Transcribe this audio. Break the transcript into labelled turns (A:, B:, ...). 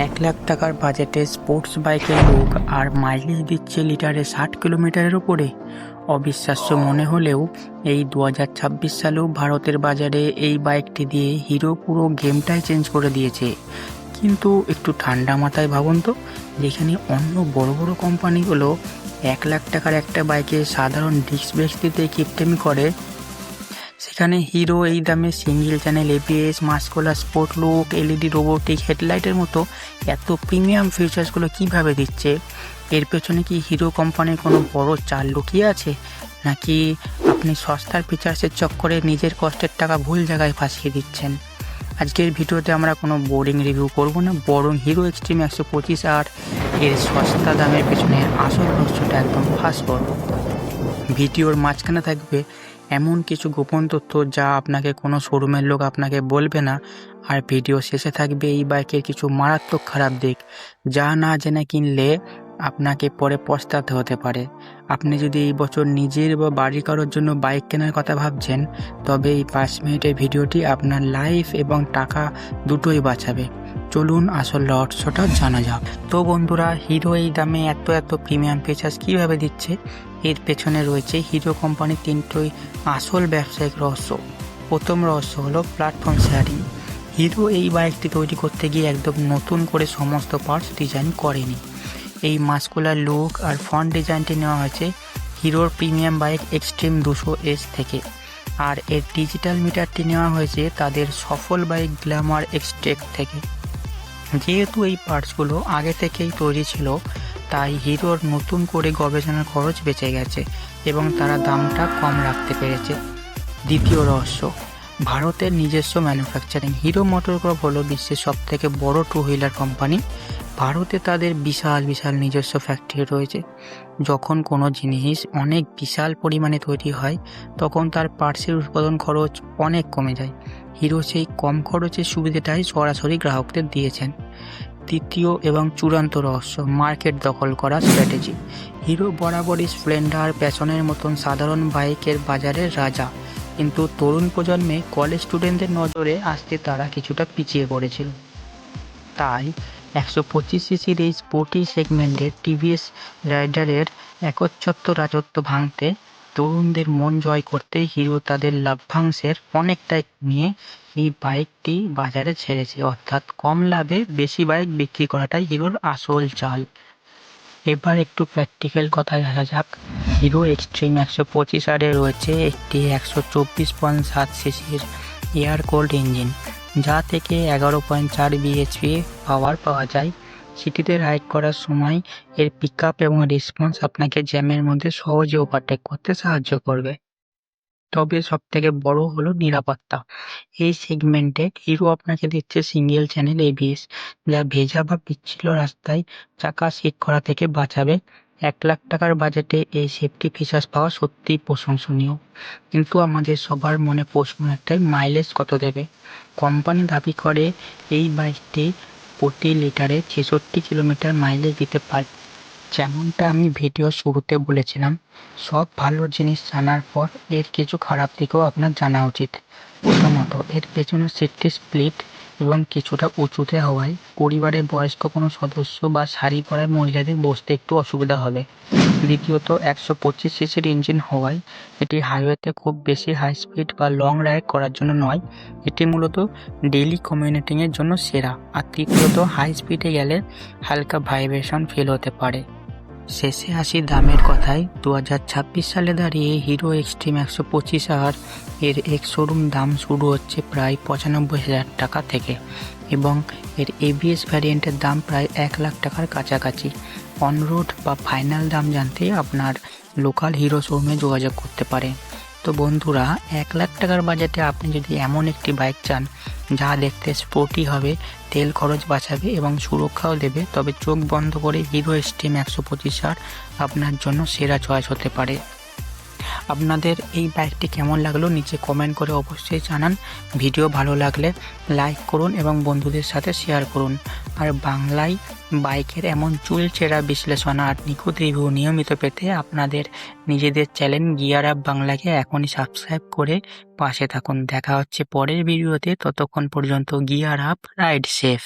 A: 1,00,000 বাজেটে স্পোর্টস বাইকের লুক আর মাইলেজ দিচ্ছে লিটারে 60 কিলোমিটারের ওপরে। অবিশ্বাস্য মনে হলেও এই 2026 সালেও ভারতের বাজারে এই বাইকটি দিয়ে হিরো পুরো গেমটাই চেঞ্জ করে দিয়েছে। কিন্তু একটু ঠান্ডা মাথায় ভাবুন তো, যেখানে অন্য বড় বড় কোম্পানিগুলো 1,00,000 একটা বাইকে সাধারণ ডিস্ক ব্রেক দিতে কিপটেমি করে, সেখানে হিরো এই দামে single channel ABS, muscular sport look, LED robotic হেডলাইটের মতো এত প্রিমিয়াম ফিচার্সগুলো কিভাবে দিচ্ছে। এর পেছনে কি হিরো কোম্পানির কোনো বড় চাল লুকিয়ে আছে, নাকি আপনি সস্তার ফিচার্সের চক্করে নিজের কষ্টের টাকা ভুল জায়গায় ফাঁসিয়ে দিচ্ছেন? আজকের ভিডিওতে আমরা কোনো বোরিং রিভিউ করব না, বরং হিরো এক্সট্রিম 125 আর এর সস্তা দামের পেছনে আসল রহস্যটা একদম ফাঁস করব। ভিডিওর মাঝখানে থাকবে এমন কিছু গোপন তথ্য যা আপনাকে কোনো শোরুমের লোক আপনাকে বলবে না, আর ভিডিও শেষে থাকবে এই বাইকের কিছু মারাত্মক খারাপ দিক যা না জেনে কিনলে আপনাকে পরে পস্তাতে হতে পারে। আপনি যদি এই বছর নিজের বা বাড়ির কারোর জন্য বাইক কেনার কথা ভাবছেন, তবে এই 5 মিনিটের ভিডিওটি আপনার লাইফ এবং টাকা দুটোই বাঁচাবে। চলুন আসল রহস্যটা জানা যাক। তো বন্ধুরা, হিরো এই দামে এত প্রিমিয়াম ফিচার্স কীভাবে দিচ্ছে, এর পেছনে রয়েছে হিরো কোম্পানির 3টি আসল ব্যবসায়িক রহস্য। প্রথম রহস্য হলো প্ল্যাটফর্ম শেয়ারিং। হিরো এই বাইকটি তৈরি করতে গিয়ে একদম নতুন করে সমস্ত পার্টস ডিজাইন করেনি। এই মাস্কুলার লুক আর ফ্রন্ট ডিজাইনটি নেওয়া হয়েছে হিরোর প্রিমিয়াম বাইক এক্সট্রিম 200S থেকে, আর এর ডিজিটাল মিটারটি নেওয়া হয়েছে তাদের সফল বাইক গ্ল্যামার এক্সটেক থেকে। যেহেতু এই পার্টসগুলো আগে থেকেই তৈরি ছিল, তাই হিরোর নতুন করে গবেষণার খরচ বেঁচে গেছে এবং তারা দামটা কম রাখতে পেরেছে। দ্বিতীয় রহস্য, ভারতের নিজস্ব ম্যানুফ্যাকচারিং। হিরো মোটরকর্প হলো বিশ্বের সবথেকে বড় টু হুইলার কোম্পানি। ভারতে তাদের বিশাল নিজস্ব ফ্যাক্টরি রয়েছে। যখন কোনো জিনিস অনেক বিশাল পরিমাণে তৈরি হয়, তখন তার পার্টসের উৎপাদন খরচ অনেক কমে যায়। হিরো সেই কম খরচের সুবিধাটাই সরাসরি গ্রাহকদের দিয়েছেন। তৃতীয় এবং চূড়ান্ত রহস্য, মার্কেট দখল করার স্ট্র্যাটেজি। হিরো বরাবরই স্প্লেন্ডার, প্যাশনের মতন সাধারণ বাইকের বাজারের রাজা, কিন্তু তরুণ প্রজন্মে কলেজ স্টুডেন্টদের নজরে আসতে তারা কিছুটা পিছিয়ে পড়েছিল। তাই 125 সিসির এই স্পোর্টি সেগমেন্টের টিভিএস রাইডারের একচ্ছত্র রাজত্ব ভাঙতে, তরুণদের মন জয় করতে হিরো তাদের লাভ্যাংশের অনেকটাই কমিয়ে এই বাইকটি বাজারে ছেড়েছে। অর্থাৎ কম লাভে বেশি বাইক বিক্রি করাটাই হিরোর আসল চাল। এবার একটু প্র্যাকটিক্যাল কথায় আসা যাক। হিরো এক্সট্রিম 125 আরে রয়েছে একটি 124.7 সিসির এয়ার কোল্ড ইঞ্জিন, যা থেকে 11.4 বিএইচপি পাওয়ার পাওয়া যায়। সিটিতে রাইড করার সময় এর পিকআপ এবং রেসপন্স আপনাকে জ্যামের মধ্যে সহজে ওভারটেক করতে সাহায্য করবে। তবে সবথেকে বড় হলো নিরাপত্তা। এই সেগমেন্টে হিরো আপনাকে দিচ্ছে সিঙ্গেল চ্যানেল এবিএস, যা ভেজা বা পিচ্ছিল রাস্তায় চাকা স্লিপ করা থেকে বাঁচাবে। 1,00,000 বাজেটে এই সেফটি ফিচার্স পাওয়া সত্যিই প্রশংসনীয়। কিন্তু আমাদের সবার মনে প্রশ্ন একটাই, মাইলেজ কত দেবে? কোম্পানি দাবি করে এই বাইকটি প্রতি লিটারে 66 কিলোমিটার মাইলেজ দিতে পারে। যেমনটা আমি ভিডিও শুরুতে বলেছিলাম, সব ভালো জিনিস জানার পর এর কিছু খারাপ দিকও আপনার জানা উচিত। প্রথমত, এর পেছনে সিটটি স্প্লিট এবং কিছুটা উঁচুতে হওয়ায় পরিবারের বয়স্ক কোনো সদস্য বা শাড়ি পরা মহিলাদের বসতে একটু অসুবিধা হবে। দ্বিতীয়ত, 125 সিসির ইঞ্জিন হওয়ায় এটি হাইওয়েতে খুব বেশি হাই স্পিড বা লং রাইড করার জন্য নয়, এটি মূলত ডেইলি কমিউটিংয়ের জন্য সেরা। আর তৃতীয়ত, হাই স্পিডে গেলে হালকা ভাইব্রেশন ফিল হতে পারে। শেষে আসি দামের কথায়। 2026 সালে দাঁড়িয়ে হিরো এক্সট্রিম 125 আর এর এক্স শোরুম দাম শুরু হচ্ছে প্রায় 95,000 টাকা থেকে, এবং এর এবিএস ভ্যারিয়েন্টের দাম প্রায় 1,00,000 টাকার কাছাকাছি। অনরোড বা ফাইনাল দাম জানতে আপনার লোকাল হিরো শোরুমে যোগাযোগ করতে পারেন। তো বন্ধুরা, 1,00,000 টাকার বাজেটে আপনি যদি এমন একটি বাইক চান যা দেখতে স্পোর্টি হবে, তেল খরচ বাঁচাবে এবং সুরক্ষাও দেবে, তবে চোখ বন্ধ করে হিরো এক্সট্রিম 125 আর আপনার জন্য সেরা চয়েস হতে পারে। আপনাদের এই বাইকটি কেমন লাগলো নিচে কমেন্ট করে অবশ্যই জানান। ভিডিও ভালো লাগলে লাইক করুন এবং বন্ধুদের সাথে শেয়ার করুন। আর বাংলায় বাইকের এমন চুলচেরা বিশ্লেষণ আর নিখুঁত রিভিউ নিয়মিত পেতে আপনাদের নিজেদের চ্যানেল গিয়ার আপ বাংলাকে এখনই সাবস্ক্রাইব করে পাশে থাকুন। দেখা হচ্ছে পরের ভিডিওতে, ততক্ষণ পর্যন্ত গিয়ার আপ, রাইড সেফ।